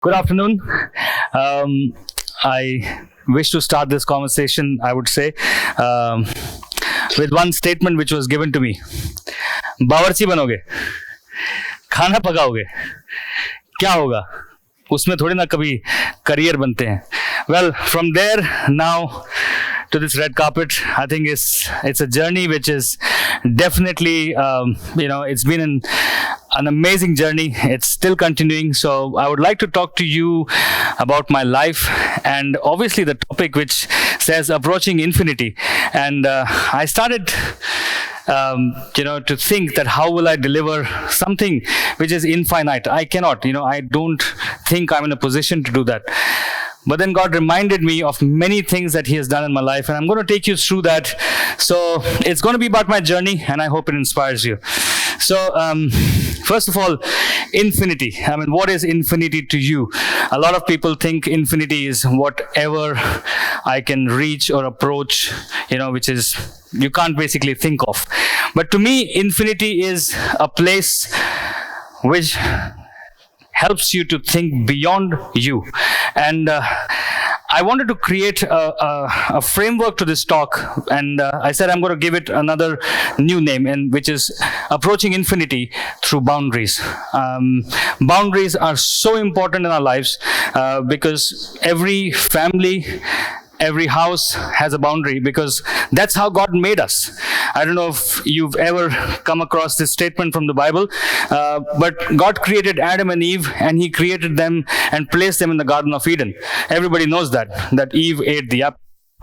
Good afternoon. I wish to start this conversation, I would say, with one statement which was given to me. बावर्ची बनोगे, खाना पकाओगे, क्या होगा? उसमें थोड़ी ना कभी करियर बनते हैं. Well, from there now to this red carpet, I think it's a journey which is definitely, it's been an amazing journey. It's still continuing. So I would like to talk to you about my life and obviously the topic which says approaching infinity. And I started to think that how will I deliver something which is infinite? I cannot, I don't think I'm in a position to do that. But then God reminded me of many things that He has done in my life, and I'm going to take you through that. So it's going to be about my journey, and I hope it inspires you. So first of all, infinity. I mean, what is infinity to you? A lot of people think infinity is whatever I can reach or approach, which is you can't basically think of. But to me, infinity is a place which helps you to think beyond you. And I wanted to create a framework to this talk, and I said I'm going to give it another new name, and which is approaching infinity through boundaries. Boundaries are so important in our lives because every family, every house has a boundary, because that's how God made us. I don't know if you've ever come across this statement from the Bible, but God created Adam and Eve, and He created them and placed them in the Garden of Eden. Everybody knows that Eve ate the apple.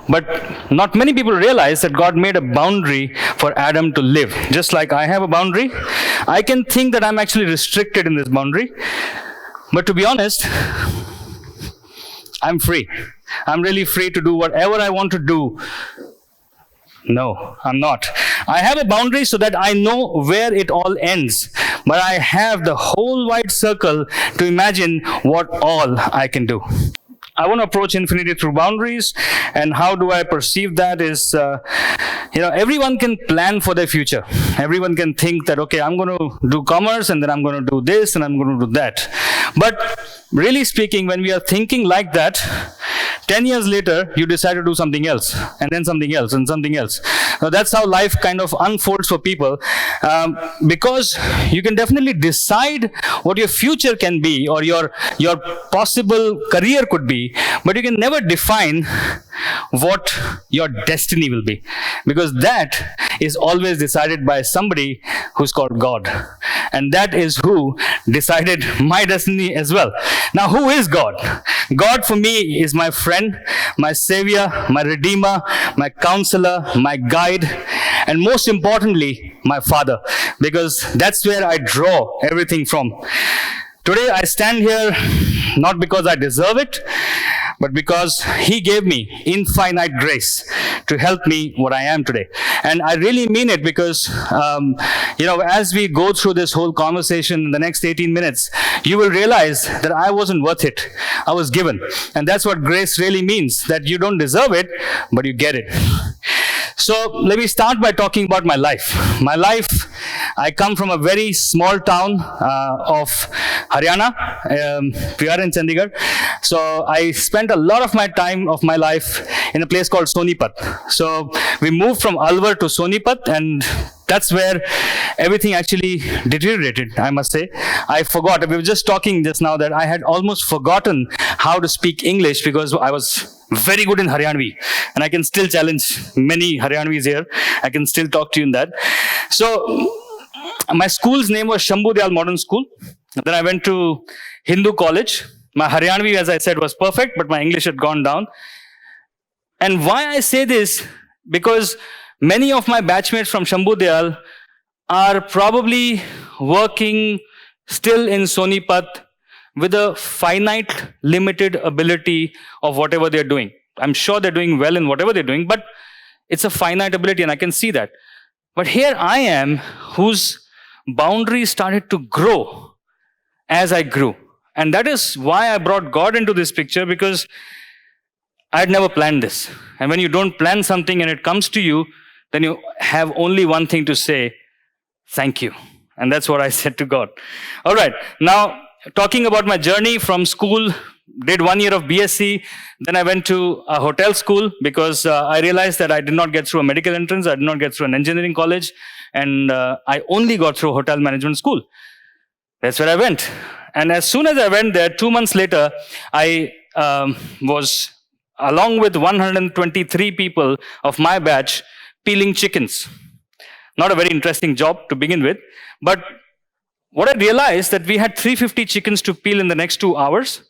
But not many people realize that God made a boundary for Adam to live. Just like I have a boundary, I can think that I'm actually restricted in this boundary. But to be honest, I'm free. I'm really free to do whatever I want to do. No, I'm not. I have a boundary so that I know where it all ends. But I have the whole wide circle to imagine what all I can do. I want to approach infinity through boundaries. And how do I perceive that is, everyone can plan for their future. Everyone can think that, okay, I'm going to do commerce, and then I'm going to do this, and I'm going to do that. But really speaking, when we are thinking like that, 10 years later, you decide to do something else, and then something else, and something else. Now, that's how life kind of unfolds for people, because you can definitely decide what your future can be, or your possible career could be, but you can never define what your destiny will be, because that is always decided by somebody who's called God. And that is who decided my destiny as well. Now, who is God? God for me is my friend, my savior, my redeemer, my counselor, my guide, and most importantly, my father, because that's where I draw everything from. Today, I stand here not because I deserve it, but because He gave me infinite grace to help me what I am today. And I really mean it, because, as we go through this whole conversation in the next 18 minutes, you will realize that I wasn't worth it. I was given. And that's what grace really means, that you don't deserve it, but you get it. So let me start by talking about my life. My life, I come from a very small town of Haryana. We are in Chandigarh. So I spent a lot of my time of my life in a place called Sonipat. So we moved from Alwar to Sonipat, and that's where everything actually deteriorated, I must say. I forgot. We were just talking just now that I had almost forgotten how to speak English, because I was very good in Haryanvi. And I can still challenge many Haryanvis here. I can still talk to you in that. So my school's name was Shambhu Dayal Modern School. Then I went to Hindu College. My Haryanvi, as I said, was perfect, but my English had gone down. And why I say this, because many of my batchmates from Shambhu Dayal are probably working still in Sonipat with a finite, limited ability of whatever they're doing. I'm sure they're doing well in whatever they're doing, but it's a finite ability, and I can see that. But here I am, whose boundaries started to grow as I grew. And that is why I brought God into this picture, because I had never planned this. And when you don't plan something and it comes to you, then you have only one thing to say, thank you. And that's what I said to God. All right. Now, talking about my journey from school, did 1 year of BSc, then I went to a hotel school because I realized that I did not get through a medical entrance, I did not get through an engineering college, and I only got through hotel management school. That's where I went. And as soon as I went there, 2 months later, I was, along with 123 people of my batch, peeling chickens. Not a very interesting job to begin with, but what I realized that we had 350 chickens to peel in the next 2 hours,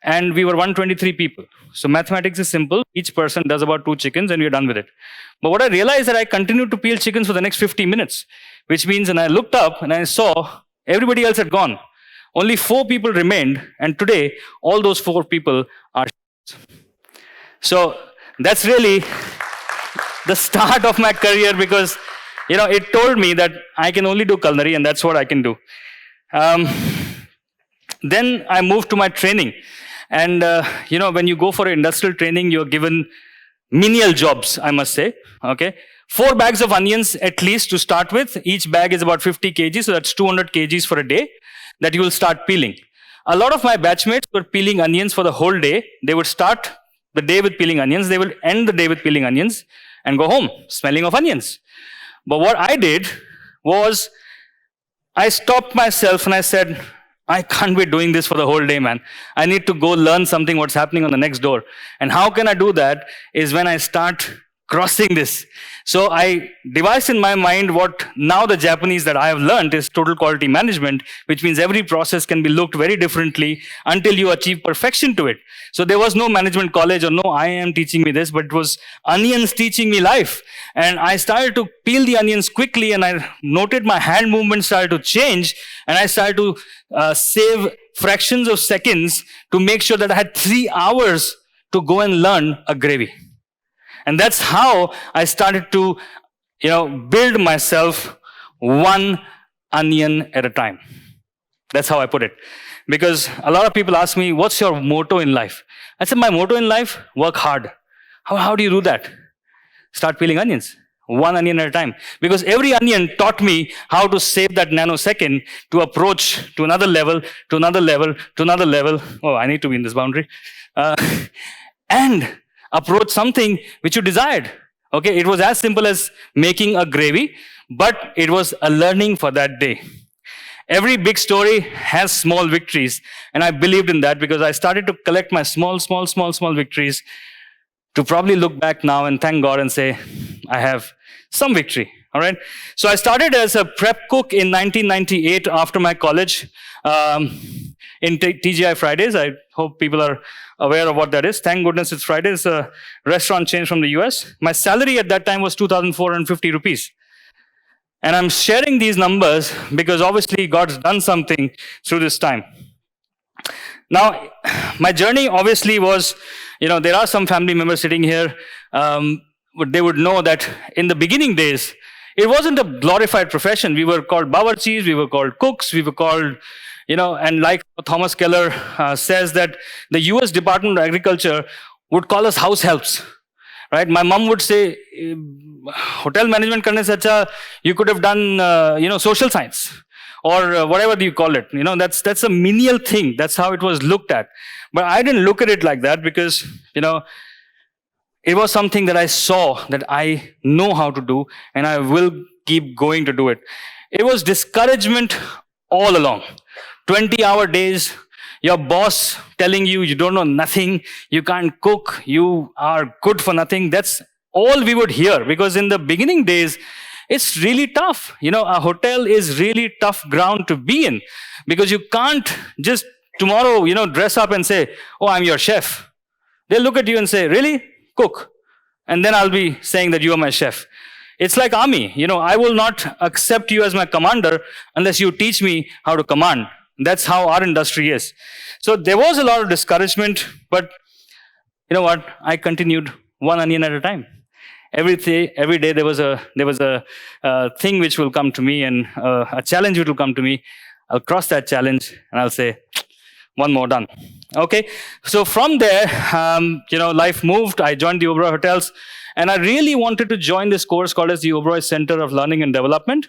and we were 123 people. So mathematics is simple. Each person does about 2 chickens, and we're done with it. But what I realized that I continued to peel chickens for the next 50 minutes, which means, and I looked up and I saw everybody else had gone. Only 4 people remained, and today, all those 4 people are chefs. So that's really the start of my career, because it told me that I can only do culinary, and that's what I can do. Then I moved to my training. And, when you go for industrial training, you're given menial jobs, I must say. Okay, 4 bags of onions at least to start with. Each bag is about 50 kgs, so that's 200 kgs for a day that you will start peeling. A lot of my batchmates were peeling onions for the whole day. They would start the day with peeling onions. They will end the day with peeling onions and go home smelling of onions. But what I did was I stopped myself and I said, I can't be doing this for the whole day, man. I need to go learn something what's happening on the next door. And how can I do that is when I start crossing this. So I devised in my mind what now the Japanese that I have learned is total quality management, which means every process can be looked very differently until you achieve perfection to it. So there was no management college or no IIM teaching me this, but it was onions teaching me life. And I started to peel the onions quickly, and I noted my hand movement started to change, and I started to save fractions of seconds to make sure that I had 3 hours to go and learn a gravy. And that's how I started to, build myself one onion at a time. That's how I put it. Because a lot of people ask me, what's your motto in life? I said, my motto in life, work hard. How do you do that? Start peeling onions, one onion at a time. Because every onion taught me how to save that nanosecond to approach to another level, to another level, to another level. Oh, I need to be in this boundary. And approach something which you desired. Okay, it was as simple as making a gravy, but it was a learning for that day. Every big story has small victories, and I believed in that because I started to collect my small victories to probably look back now and thank God and say, I have some victory. All right. So I started as a prep cook in 1998 after my college in TGI Fridays. I hope people are aware of what that is. Thank goodness it's Fridays, a restaurant chain from the US. My salary at that time was 2,450 rupees. And I'm sharing these numbers because obviously God's done something through this time. Now, my journey obviously was, there are some family members sitting here, but they would know that in the beginning days, it wasn't a glorified profession. We were called bawarchis, we were called cooks, we were called, and like Thomas Keller says that the US Department of Agriculture would call us house helps, right? My mom would say, hotel management karne se acha, you could have done, social science or whatever you call it. That's a menial thing. That's how it was looked at. But I didn't look at it like that because, it was something that I saw that I know how to do, and I will keep going to do it. It was discouragement all along. 20-hour days, your boss telling you you don't know nothing, you can't cook, you are good for nothing. That's all we would hear, because in the beginning days, it's really tough. A hotel is really tough ground to be in, because you can't just tomorrow, dress up and say, oh, I'm your chef. They'll look at you and say, really? Cook. And then I'll be saying that you are my chef. It's like army. I will not accept you as my commander unless you teach me how to command. That's how our industry is. So there was a lot of discouragement, but you know what? I continued one onion at a time. Every day there was a thing which will come to me, and a challenge which will come to me. I'll cross that challenge and I'll say, one more, done. Okay, so from there, life moved. I joined the Oberoi Hotels, And I really wanted to join this course called as the Oberoi Centre of Learning and Development,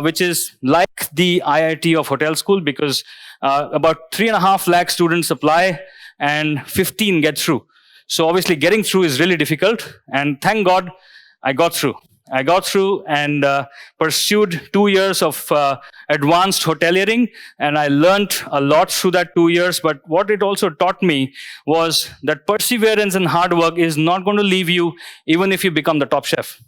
which is like the IIT of hotel school, because about 3.5 lakh students apply and 15 get through. So obviously getting through is really difficult. And thank God I got through. I got through and pursued 2 years of advanced hoteliering, and I learned a lot through that 2 years. But what it also taught me was that perseverance and hard work is not going to leave you even if you become the top chef.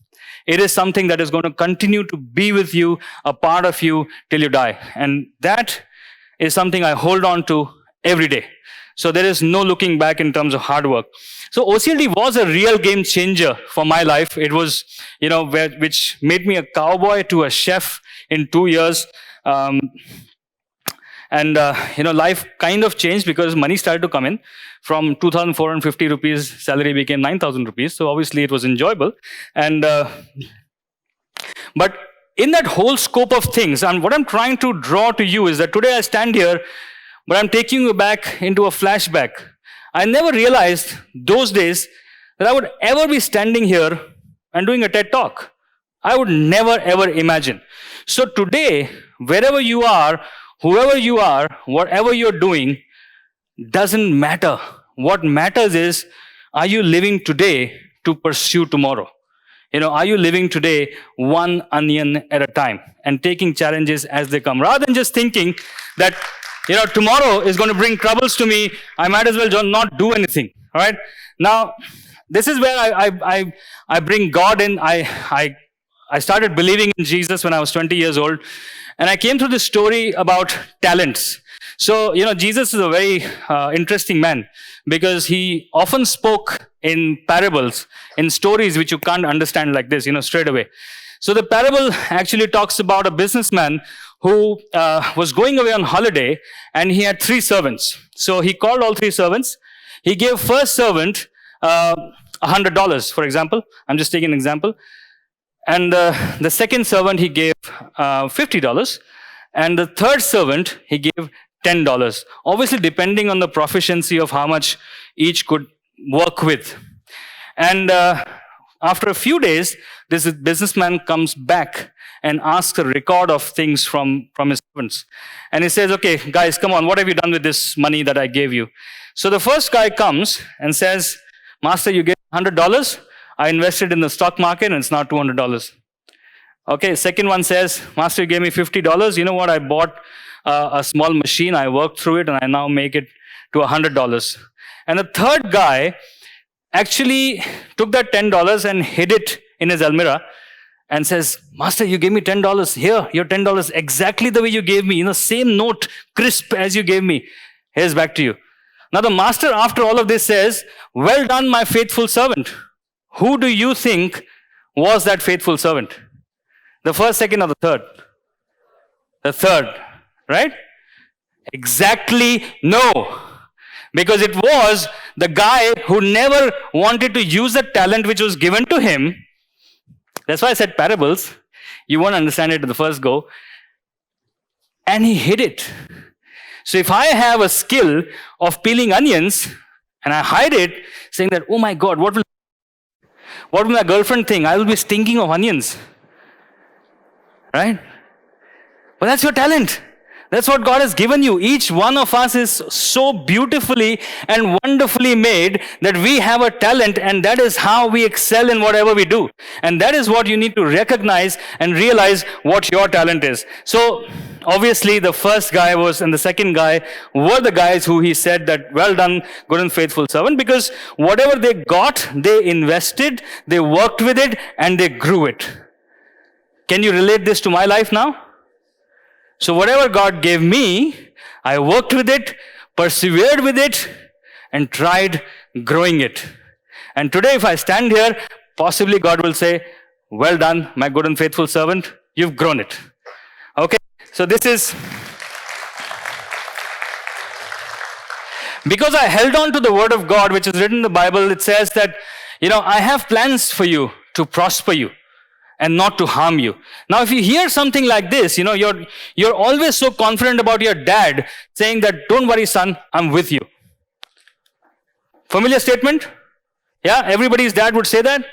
It is something that is going to continue to be with you, a part of you till you die. And that is something I hold on to every day. So there is no looking back in terms of hard work. So OCLD was a real game changer for my life. It was, which made me a cowboy to a chef in 2 years. Life kind of changed because money started to come in. From 2,450 rupees, salary became 9,000 rupees. So obviously it was enjoyable. But in that whole scope of things, and what I'm trying to draw to you is that today I stand here, but I'm taking you back into a flashback. I never realized those days that I would ever be standing here and doing a TED Talk. I would never ever imagine. So today, wherever you are, whoever you are, whatever you're doing, doesn't matter. What matters is, are you living today to pursue tomorrow? Are you living today one onion at a time and taking challenges as they come, rather than just thinking that tomorrow is going to bring troubles to me, I might as well not do anything, all right? Now, this is where I bring God in. I started believing in Jesus when I was 20 years old, and I came through this story about talents. So, Jesus is a very interesting man, because he often spoke in parables, in stories which you can't understand like this, straight away. So the parable actually talks about a businessman who was going away on holiday, and he had 3 servants. So he called all 3 servants. He gave first servant $100, for example. I'm just taking an example. And the second servant, he gave $50. And the third servant, he gave $10. Obviously, depending on the proficiency of how much each could work with. And after a few days, this businessman comes back and asks a record of things from his servants. And he says, okay, guys, come on, what have you done with this money that I gave you? So the first guy comes and says, Master, you gave $100. I invested in the stock market and it's now $200. Okay, second one says, Master, you gave me $50. You know what? I bought a small machine. I worked through it and I now make it to $100. And the third guy actually took that $10 and hid it in his almirah and says, Master, you gave me $10. Here, your $10, exactly the way you gave me, same note, crisp as you gave me. Here's back to you. Now the master, after all of this, says, well done, my faithful servant. Who do you think was that faithful servant? The first, second, or the third? The third, right? Exactly no. Because it was the guy who never wanted to use the talent which was given to him. That's why I said parables. You won't understand it at the first go. And he hid it. So if I have a skill of peeling onions and I hide it, saying that, oh my God, what will my girlfriend think? I will be stinking of onions. Right? But that's your talent. That's what God has given you. Each one of us is so beautifully and wonderfully made that we have a talent, and that is how we excel in whatever we do. And that is what you need to recognize and realize what your talent is. So obviously the first guy and the second guy were the guys who he said that, well done, good and faithful servant, because whatever they got, they invested, they worked with it, and they grew it. Can you relate this to my life now? So whatever God gave me, I worked with it, persevered with it, and tried growing it. And today, if I stand here, possibly God will say, well done, my good and faithful servant, you've grown it. Okay, so this is because I held on to the word of God, which is written in the Bible. It says that, I have plans for you to prosper you and not to harm you. Now, if you hear something like this, you're always so confident about your dad saying that, don't worry, son, I'm with you. Familiar statement? Yeah, everybody's dad would say that.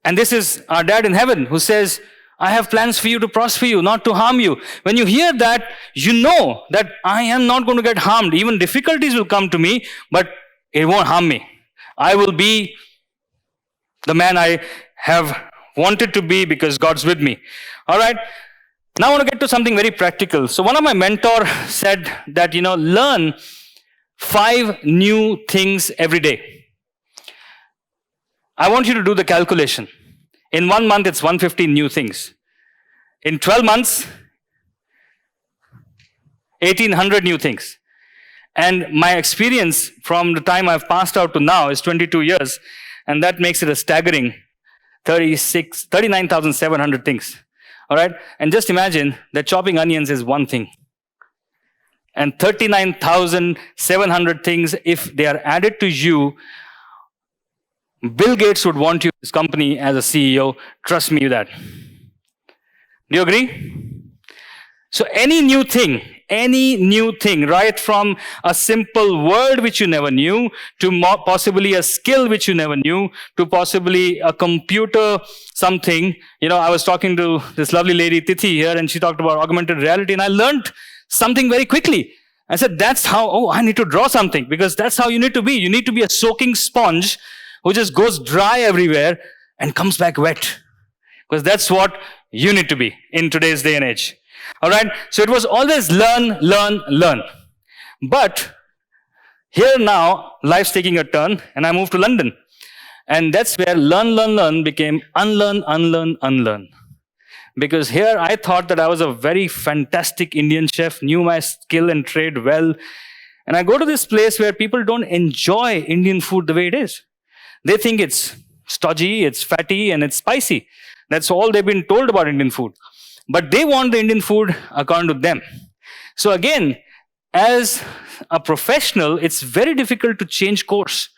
And this is our dad in heaven who says, I have plans for you to prosper you, not to harm you. When you hear that, you know that I am not going to get harmed. Even difficulties will come to me, but it won't harm me. I will be the man I have wanted to be because God's with me. All right. Now I want to get to something very practical. So one of my mentors said that, learn 5 new things every day. I want you to do the calculation. In 1 month, it's 150 new things. In 12 months, 1,800 new things. And my experience from the time I've passed out to now is 22 years. And that makes it a staggering 39,700 things. All right? And just imagine that chopping onions is one thing. And 39,700 things, if they are added to you, Bill Gates would want you in his company as a CEO. Trust me with that. Do you agree? So any new thing, right from a simple word which you never knew, to possibly a skill which you never knew, to possibly a computer something. I was talking to this lovely lady, Tithi, here, and she talked about augmented reality, and I learned something very quickly. I said, that's how, I need to draw something, because that's how you need to be. You need to be a soaking sponge who just goes dry everywhere and comes back wet. Because that's what you need to be in today's day and age. All right? So it was always learn. But here now, life's taking a turn, and I moved to London. And that's where learn became unlearn. Because here I thought that I was a very fantastic Indian chef, knew my skill and trade well. And I go to this place where people don't enjoy Indian food the way it is. They think it's stodgy, it's fatty, and it's spicy. That's all they've been told about Indian food. But they want the Indian food according to them. So again, as a professional, it's very difficult to change course.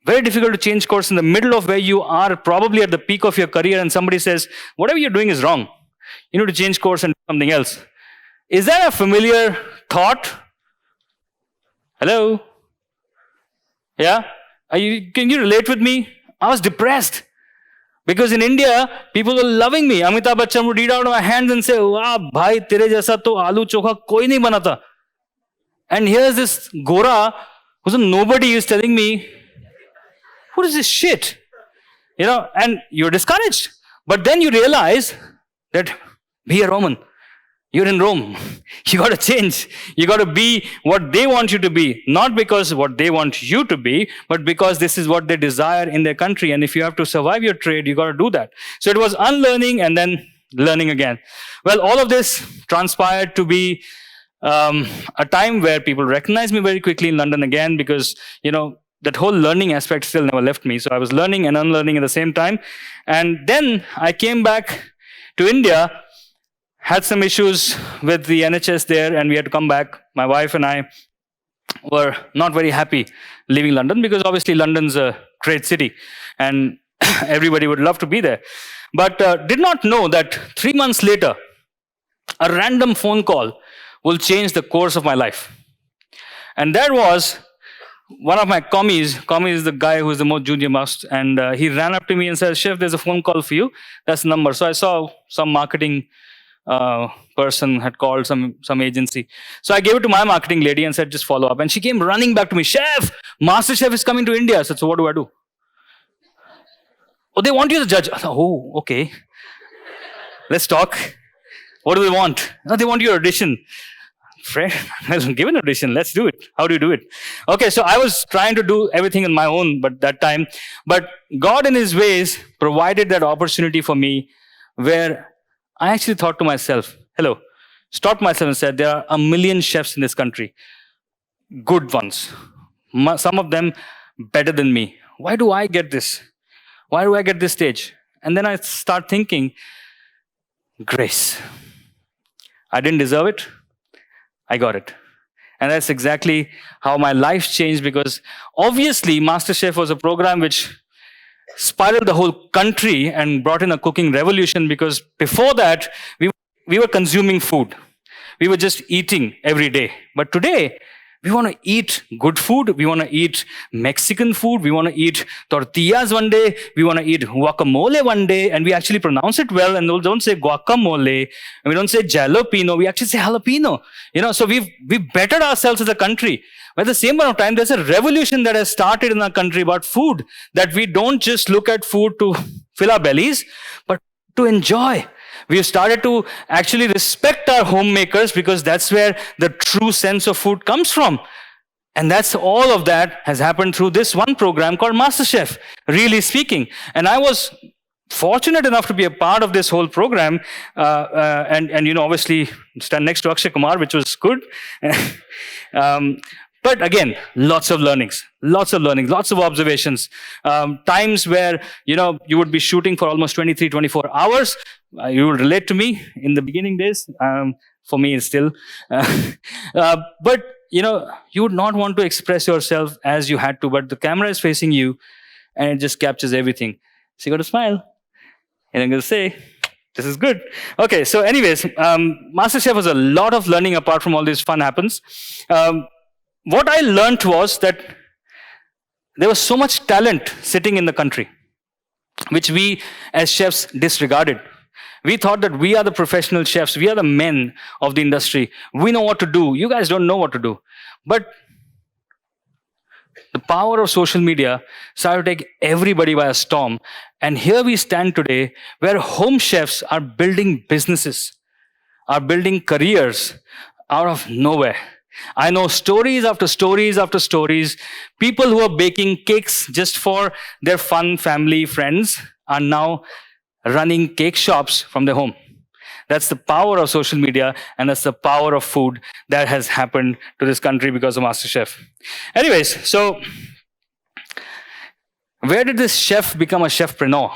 Very difficult to change course in the middle of where you are, probably at the peak of your career, and somebody says, whatever you're doing is wrong. You need to change course and do something else. Is that a familiar thought? Hello? Yeah? Can you relate with me? I was depressed. Because in India, people were loving me. Amitabh Bachchan would read out of my hands and say, "Wah, bhai, tere jaisa to aloo chokha koi nahi banata." And here's this Gora, who's a nobody, is telling me, what is this shit? And you're discouraged. But then you realize that, be a Roman. You're in Rome. You got to change. You got to be what they want you to be. Not because what they want you to be, but because this is what they desire in their country. And if you have to survive your trade, you got to do that. So it was unlearning and then learning again. Well, all of this transpired to be a time where people recognized me very quickly in London again, because, that whole learning aspect still never left me. So I was learning and unlearning at the same time. And then I came back to India, had some issues with the NHS there, and we had to come back. My wife and I were not very happy leaving London, because obviously London's a great city and everybody would love to be there. But did not know that 3 months later, a random phone call will change the course of my life. And that was one of my commies. Commie is the guy who is the most junior most, and he ran up to me and said, "Chef, there's a phone call for you. That's the number." So I saw some marketing person had called some agency. So I gave it to my marketing lady and said, just follow up. And she came running back to me, "Chef, Masterchef is coming to India." I said, "So what do I do?" "Oh, they want you to judge." I thought, "Oh, okay. Let's talk. What do they want?" "No, they want your audition." "Friend, give an audition. Let's do it. How do you do it?" Okay, so I was trying to do everything on my own, but God in His ways provided that opportunity for me, where I actually thought to myself, stopped myself and said, there are 1 million chefs in this country, good ones, some of them better than me. Why do I get this? Why do I get this stage? And then I start thinking, grace. I didn't deserve it. I got it. And that's exactly how my life changed, because obviously MasterChef was a program which spiraled the whole country and brought in a cooking revolution, because before that, we were consuming food. We were just eating every day. But today, We want to eat good food. We want to eat Mexican food. We want to eat tortillas one day. We want to eat guacamole one day. And we actually pronounce it well. And we don't say guacamole. And we don't say jalapeno. We actually say jalapeno. So we've bettered ourselves as a country. But at the same point of time, there's a revolution that has started in our country about food, that we don't just look at food to fill our bellies, but to enjoy. We have started to actually respect our homemakers, because that's where the true sense of food comes from. And that's all of that has happened through this one program called Masterchef, really speaking. And I was fortunate enough to be a part of this whole program, and obviously stand next to Akshay Kumar, which was good. But again, lots of learnings, lots of observations. Times where, you would be shooting for almost 23, 24 hours. You will relate to me in the beginning days. For me, it's still. But, you would not want to express yourself as you had to, but the camera is facing you and it just captures everything. So you got to smile. And I'm going to say, this is good. Okay, so anyways, Masterchef was a lot of learning apart from all this fun happens. What I learned was that there was so much talent sitting in the country, which we as chefs disregarded. We thought that we are the professional chefs. We are the men of the industry. We know what to do. You guys don't know what to do. But the power of social media started to take everybody by a storm. And here we stand today, where home chefs are building businesses, are building careers out of nowhere. I know stories after stories after stories. People who are baking cakes just for their fun family, friends, are now running cake shops from their home. That's the power of social media, and that's the power of food that has happened to this country because of Masterchef. Anyways, so where did this chef become a chefpreneur?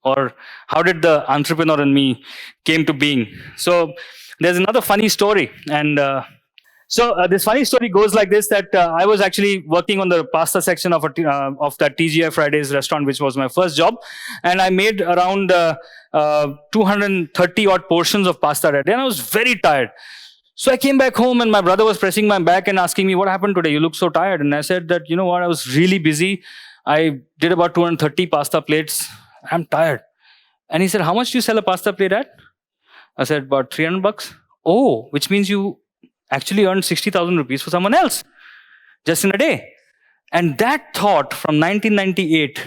Or how did the entrepreneur in me came to being? So there's another funny story, and So this funny story goes like this, that I was actually working on the pasta section of that TGI Fridays restaurant, which was my first job. And I made around 230 odd portions of pasta that day, and I was very tired. So I came back home and my brother was pressing my back and asking me, what happened today? You look so tired. And I said that, you know what, I was really busy. I did about 230 pasta plates. I'm tired. And he said, how much do you sell a pasta plate at? I said, about $300. Oh, which means you actually earned 60,000 rupees for someone else just in a day. And that thought from 1998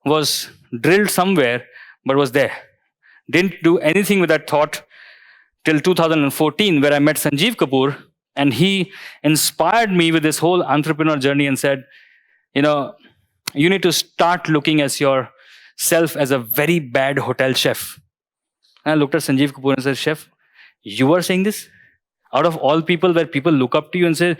was drilled somewhere, but was there. Didn't do anything with that thought till 2014, where I met Sanjeev Kapoor, and he inspired me with this whole entrepreneur journey and said, you know, you need to start looking at yourself as a very bad hotel chef. And I looked at Sanjeev Kapoor and said, chef, you are saying this? Out of all people, where people look up to you and say,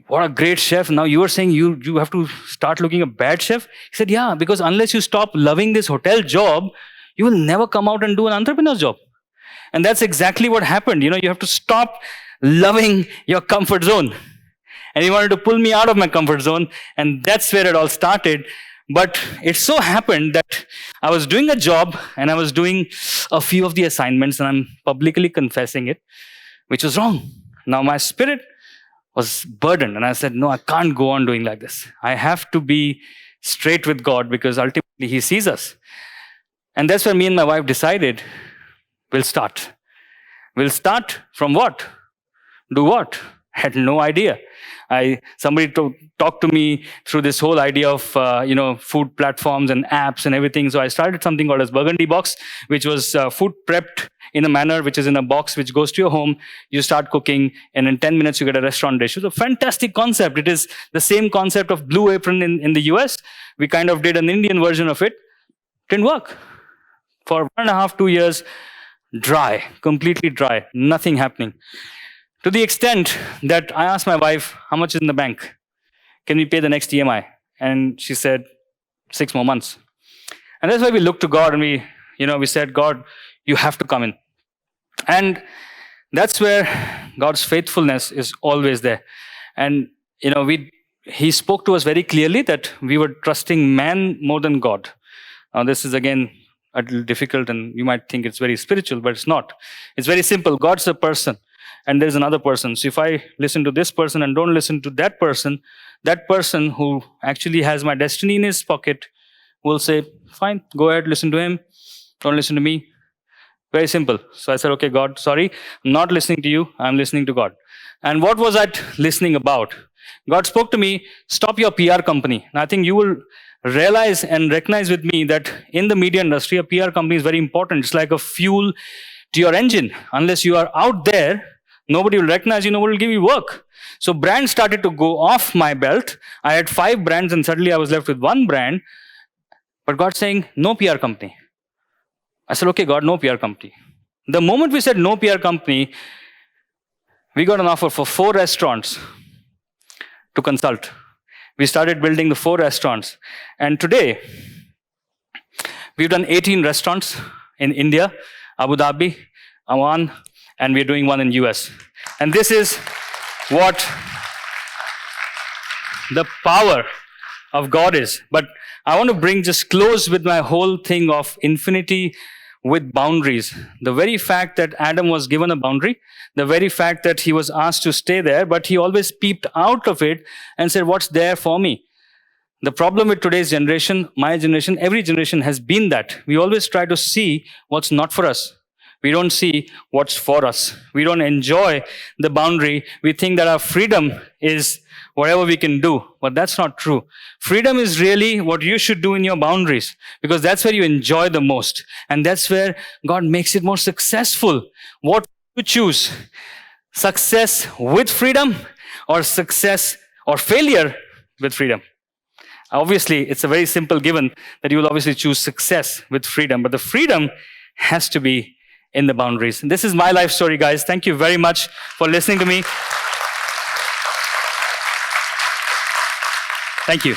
what a great chef. Now you are saying you have to start looking a bad chef? He said, yeah, because unless you stop loving this hotel job, you will never come out and do an entrepreneur's job. And that's exactly what happened. You know, you have to stop loving your comfort zone. And he wanted to pull me out of my comfort zone. And that's where it all started. But it so happened that I was doing a job and I was doing a few of the assignments, and I'm publicly confessing it, which was wrong. Now my spirit was burdened, and I said, no, I can't go on doing like this. I have to be straight with God, because ultimately He sees us. And that's where me and my wife decided, we'll start. We'll start from what? Do what? I had no idea. Somebody talked to me through this whole idea of food platforms and apps and everything. So I started something called as Burgundy Box, which was food prepped in a manner which is in a box which goes to your home. You start cooking, and in 10 minutes you get a restaurant dish. It's a fantastic concept. It is the same concept of Blue Apron in the US. We kind of did an Indian version of it. Didn't work. For 1.5, 2 years, dry, completely dry, nothing happening. To the extent that I asked my wife, how much is in the bank? Can we pay the next EMI? And she said, 6 more months. And that's why we looked to God, and we said, God, you have to come in. And that's where God's faithfulness is always there. And, He spoke to us very clearly that we were trusting man more than God. Now, this is again a little difficult, and you might think it's very spiritual, but it's not. It's very simple. God's a person. and there's another person. So if I listen to this person and don't listen to that person who actually has my destiny in his pocket will say, fine, go ahead, listen to him, don't listen to me. Very simple. So I said, okay, God, sorry, I'm not listening to you, I'm listening to God. And what was that listening about? God spoke to me, stop your PR company. And I think you will realize and recognize with me that in the media industry, a PR company is very important. It's like a fuel to your engine. Unless you are out there, nobody will recognize you, nobody will give you work. So brands started to go off my belt. I had 5 brands and suddenly I was left with 1 brand. But God's saying, no PR company. I said, okay, God, no PR company. The moment we said no PR company, we got an offer for 4 restaurants to consult. We started building the 4 restaurants. And today, we've done 18 restaurants in India, Abu Dhabi, Oman, and we're doing 1 in US. And this is what the power of God is. But I want to just close with my whole thing of infinity with boundaries. The very fact that Adam was given a boundary, the very fact that he was asked to stay there, but he always peeped out of it and said, what's there for me? The problem with today's generation, my generation, every generation has been that. We always try to see what's not for us. We don't see what's for us. We don't enjoy the boundary. We think that our freedom is whatever we can do, but that's not true. Freedom is really what you should do in your boundaries, because that's where you enjoy the most. And that's where God makes it more successful. What do you choose? Success with freedom or success or failure with freedom? Obviously, it's a very simple given that you will obviously choose success with freedom, but the freedom has to be in the boundaries. And this is my life story, guys. Thank you very much for listening to me. Thank you.